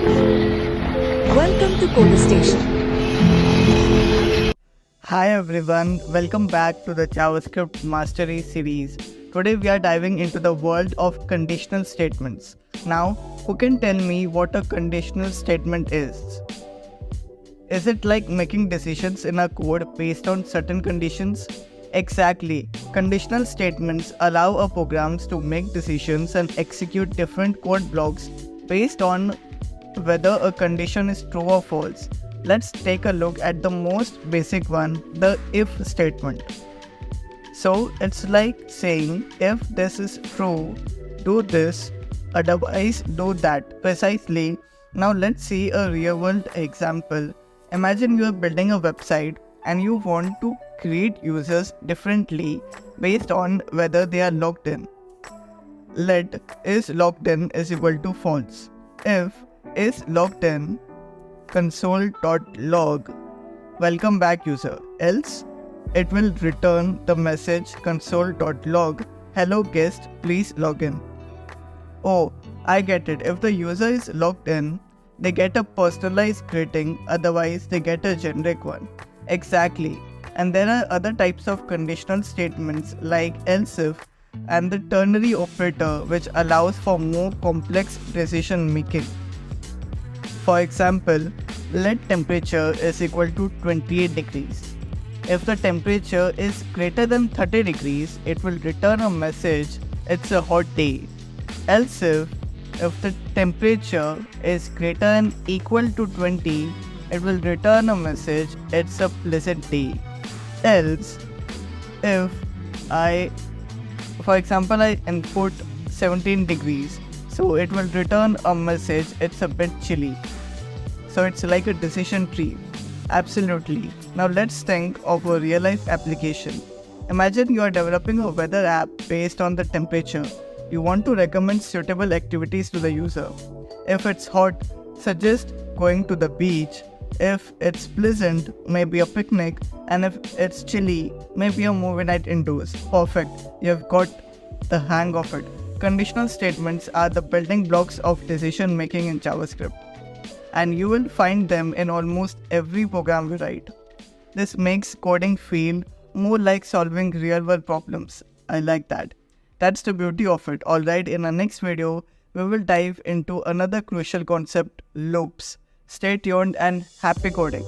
Welcome to Code Station. Hi everyone, welcome back to the JavaScript Mastery series. Today we are diving into the world of conditional statements. Now, who can tell me what a conditional statement is? Is it like making decisions in a code based on certain conditions? Exactly. Conditional statements allow a programs to make decisions and execute different code blocks based on whether a condition is true or false. Let's take a look at the most basic one, the if statement. So it's like saying if this is true, do this, otherwise do that. Precisely. Now let's see a real world example. Imagine you are building a website and you want to create users differently based on whether they are logged in. Let is logged in is equal to false. If is logged in console.log welcome back user, else it will return the message console.log hello guest, please log in. Oh, I get it. If the user is logged in, they get a personalized greeting, otherwise they get a generic one. Exactly. And there are other types of conditional statements like else if and the ternary operator, which allows for more complex decision making. For example, let temperature is equal to 28 degrees. If the temperature is greater than 30 degrees, it will return a message, it's a hot day. Else if the temperature is greater than equal to 20, it will return a message, it's a pleasant day. Else, if for example, I input 17 degrees, so it will return a message, it's a bit chilly. So it's like a decision tree. Absolutely. Now let's think of a real life application. Imagine you are developing a weather app based on the temperature. You want to recommend suitable activities to the user. If it's hot, suggest going to the beach. If it's pleasant, maybe a picnic. And if it's chilly, maybe a movie night indoors. Perfect. You've got the hang of it. Conditional statements are the building blocks of decision making in JavaScript, and you will find them in almost every program we write. This makes coding feel more like solving real-world problems. I like that. That's the beauty of it. Alright, in our next video, we will dive into another crucial concept, loops. Stay tuned and happy coding.